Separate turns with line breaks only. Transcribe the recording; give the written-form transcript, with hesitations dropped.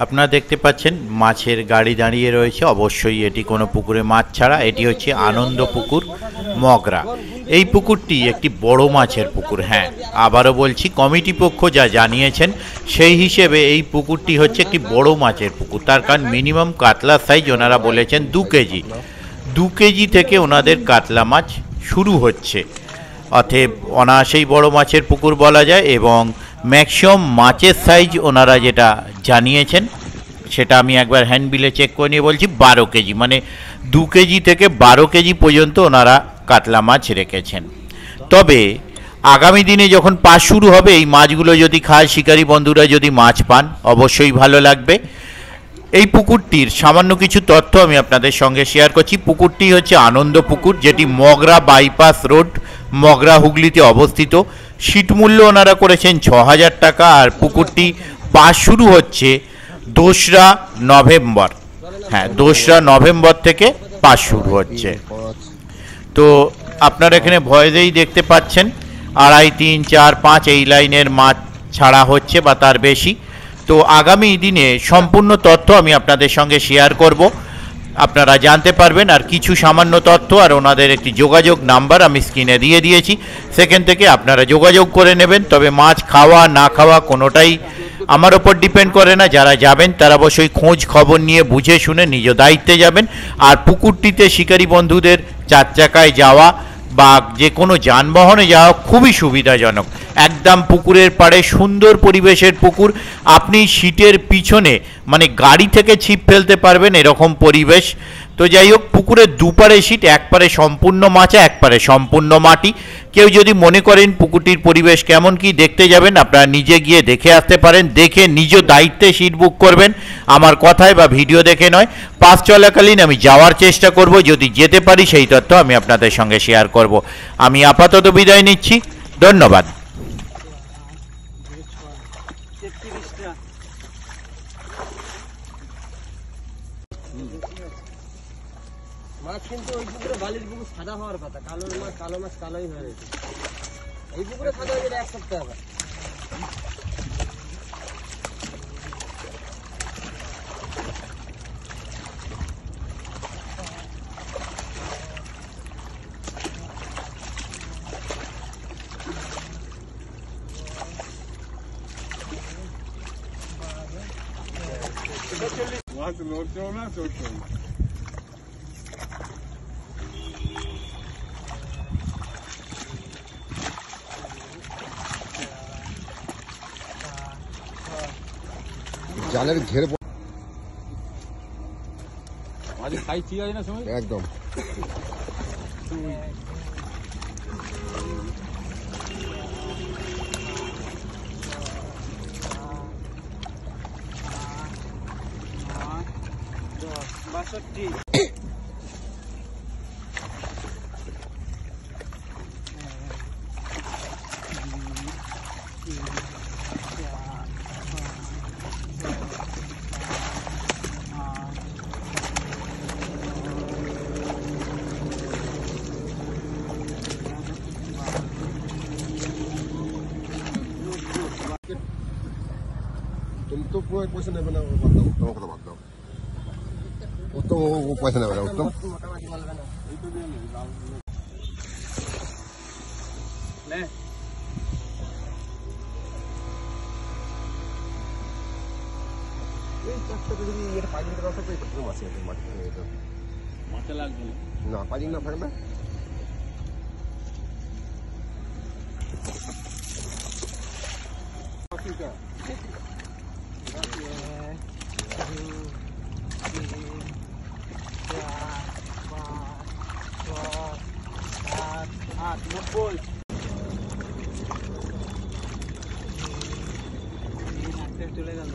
আপনারা দেখতে পাচ্ছেন মাছের গাড়ি দাঁড়িয়ে রয়েছে। অবশ্যই এটি কোনো পুকুরে মাছ ছাড়া, এটি হচ্ছে আনন্দ পুকুর মগরা। এই পুকুরটি একটি বড় মাছের পুকুর। হ্যাঁ, আবারও বলছি, কমিটি পক্ষ যা জানিয়েছেন সেই হিসেবে এই পুকুরটি হচ্ছে একটি বড় মাছের পুকুর। তার কারণ মিনিমাম কাতলা সাইজ ওনারা বলেছেন 2 কেজি। 2 কেজি থেকে ওনাদের কাতলা মাছ শুরু হচ্ছে, অতএব অনায়াসেই বড় মাছের পুকুর বলা যায়। এবং ম্যাক্সিমাম মাছের সাইজ ওনারা যেটা জানিয়েছেন সেটা আমি একবার হ্যান্ডবিলে চেক করে নিয়ে বলছি 12 কেজি, মানে 2 কেজি থেকে 12 কেজি পর্যন্ত ওনারা কাতলা মাছ রেখেছেন। তবে আগামী দিনে যখন পাস শুরু হবে, এই মাছগুলো যদি খায় শিকারী বন্ধুরা, যদি মাছ পান অবশ্যই ভালো লাগবে। এই পুকুরটির সামান্য কিছু তথ্য আমি আপনাদের সঙ্গে শেয়ার করছি। পুকুরটি হচ্ছে আনন্দ পুকুর, যেটি মগরা বাইপাস রোড, মগরা হুগলিতে অবস্থিত। সিট মূল্য ওনারা করেছেন 6000 টাকা। আর পুকুরটি পাস শুরু হচ্ছে 2রা নভেম্বর। হ্যাঁ, 2রা নভেম্বর থেকে পাস শুরু হচ্ছে। তো আপনারা এখানে ভয়েসেই দেখতে পাচ্ছেন 2.5, 3, 4, 5 এই লাইনের মাছ ছাড়া হচ্ছে বা তার বেশি। তো আগামী দিনে সম্পূর্ণ তথ্য আমি আপনাদের সঙ্গে শেয়ার করব, আপনারা জানতে পারবেন। আর কিছু সামান্য তথ্য আর ওনাদের একটি যোগাযোগ নাম্বার আমি স্ক্রিনে দিয়ে দিয়েছি, সেখান থেকে আপনারা যোগাযোগ করে নেবেন। তবে মাছ খাওয়া না খাওয়া কোনোটাই আমার ওপর ডিপেন্ড করে না। যারা যাবেন তারা অবশ্যই খোঁজ খবর নিয়ে বুঝে শুনে নিজ দায়িত্বে যাবেন। আর পুকুরটিতে শিকারী বন্ধুদের 4 চাকায় যাওয়া বা যে কোনো যানবাহনে যাওয়া খুবই সুবিধাজনক। একদম পুকুরের পাড়ে সুন্দর পরিবেশের পুকুর। আপনি সিটের পিছনে মানে গাড়ি থেকে ছিপ ফেলতে পারবেন এরকম পরিবেশ। তো যাই হোক, পুকুরের দুপারে সিট, একপারে সম্পূর্ণ মাচা, একপারে সম্পূর্ণ মাটি। কেউ যদি মনে করেন পুকুরটির পরিবেশ কেমন কি দেখতে যাবেন, আপনারা নিজে গিয়ে দেখে আসতে পারেন। দেখে নিজ দায়িত্বে সিট বুক করবেন, আমার কথায় বা ভিডিও দেখে নয়। পাস চলাকালীন আমি যাওয়ার চেষ্টা করব, যদি যেতে পারি সেই তথ্য আমি আপনাদের সঙ্গে শেয়ার করব। আমি আপাতত বিদায় নিচ্ছি, ধন্যবাদ।
মাছ কিন্তু ওই পুকুরে বালির পুকুর সাদা হওয়ার কথা, কালো মাছ কালোই হয়ে গেছে। এই পুকুরে সাদা হয়ে গেলে 1 সপ্তাহ আবার।
মাছ নড়ছেও না, চড়ছেও না।
জালের ঘের
মাঝে সাইজ ঠিক আছে না সময়
একদম। তুমি তো পুরো পয়সা নেবে না, তোমার কথা বাদ দাও। ও তো পয়সা নেবে না, উত্তম।
মাথা লাগবে
না, পাইলিং না থাকবে।
চলে গেল।